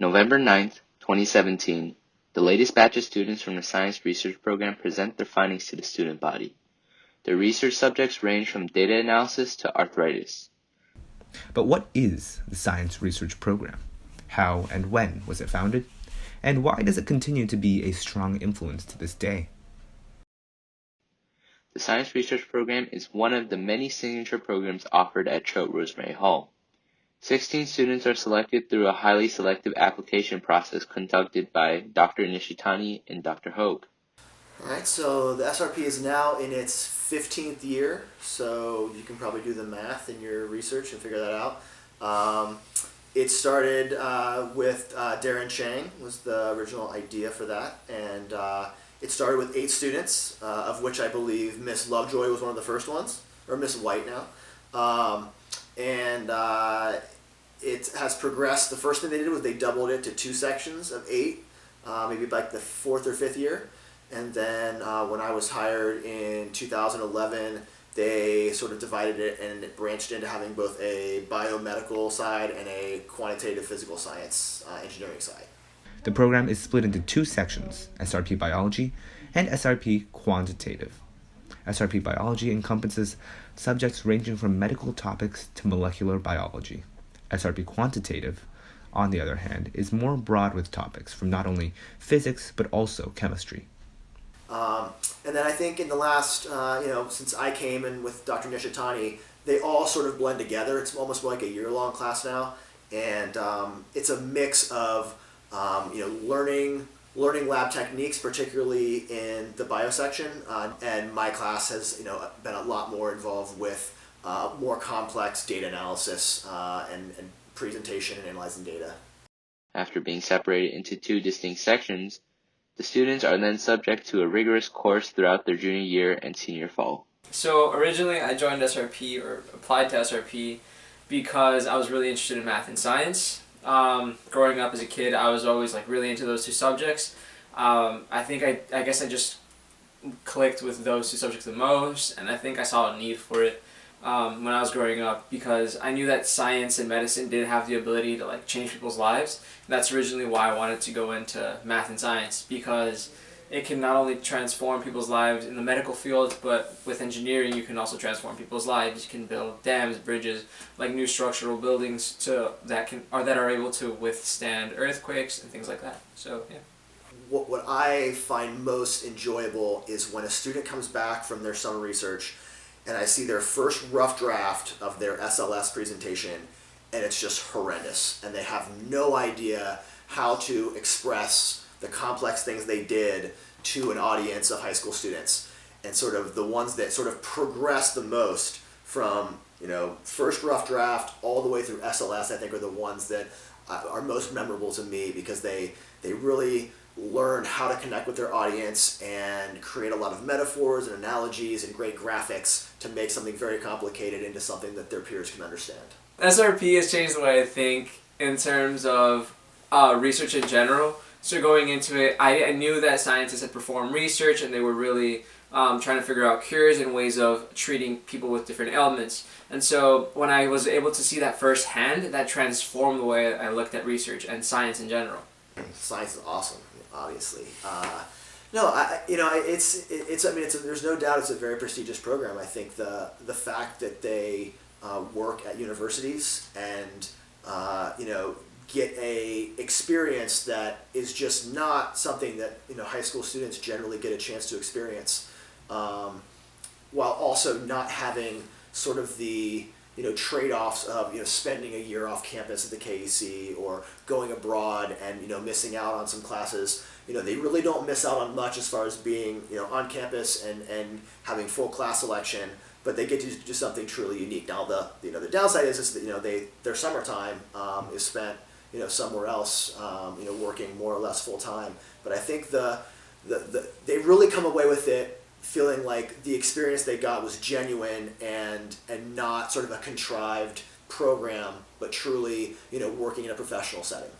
November 9th, 2017, the latest batch of students from the Science Research Program present their findings to the student body. Their research subjects range from data analysis to arthritis. But what is the Science Research Program? How and when was it founded? And why does it continue to be a strong influence to this day? The Science Research Program is one of the many signature programs offered at Choate Rosemary Hall. 16 students are selected through a highly selective application process conducted by Dr. Nishitani and Dr. Hogue. Alright, so the SRP is now in its 15th year, so you can probably do the math in your research and figure that out. It started with Darren Chang was the original idea for that, and it started with 8 students, of which I believe Miss Lovejoy was one of the first ones, or Miss White now. It has progressed. The first thing they did was they doubled it to 2 sections of 8, maybe like the 4th or 5th year. And then when I was hired in 2011, they sort of divided it and it branched into having both a biomedical side and a quantitative physical science engineering side. The program is split into 2 sections, SRP Biology and SRP Quantitative. SRP Biology encompasses subjects ranging from medical topics to molecular biology. SRP Quantitative, on the other hand, is more broad with topics from not only physics but also chemistry. And then I think in the last, since I came in with Dr. Nishitani, they all sort of blend together. It's almost like a year-long class now, and it's a mix of learning lab techniques, particularly in the bio section, and my class has been a lot more involved with more complex data analysis and presentation and analyzing data. After being separated into 2 distinct sections, the students are then subject to a rigorous course throughout their junior year and senior fall. So originally I joined SRP, or applied to SRP, because I was really interested in math and science. Growing up as a kid, I was always really into those 2 subjects. I guess I just clicked with those 2 subjects the most, and I think I saw a need for it when I was growing up, because I knew that science and medicine did have the ability to change people's lives. And that's originally why I wanted to go into math and science, because it can not only transform people's lives in the medical field, but with engineering you can also transform people's lives. You can build dams, bridges, new structural buildings that are able to withstand earthquakes and things like that. So yeah. What I find most enjoyable is when a student comes back from their summer research and I see their first rough draft of their SLS presentation, and it's just horrendous, and they have no idea how to express the complex things they did to an audience of high school students. And sort of the ones that sort of progress the most from first rough draft all the way through SLS, I think, are the ones that are most memorable to me, because they really learn how to connect with their audience and create a lot of metaphors and analogies and great graphics to make something very complicated into something that their peers can understand. SRP has changed the way I think in terms of research in general. So going into it, I knew that scientists had performed research and they were really trying to figure out cures and ways of treating people with different ailments. And so when I was able to see that firsthand, that transformed the way I looked at research and science in general. Science is awesome, obviously. There's no doubt it's a very prestigious program. I think the fact that they work at universities and get a experience that is just not something that high school students generally get a chance to experience, while also not having sort of the trade-offs of spending a year off campus at the KEC or going abroad and missing out on some classes. They really don't miss out on much as far as being on campus and having full class selection, but they get to do something truly unique. Now the downside is that their summertime is spent somewhere else, working more or less full time. But I think they really come away with it feeling like the experience they got was genuine and not sort of a contrived program, but truly working in a professional setting.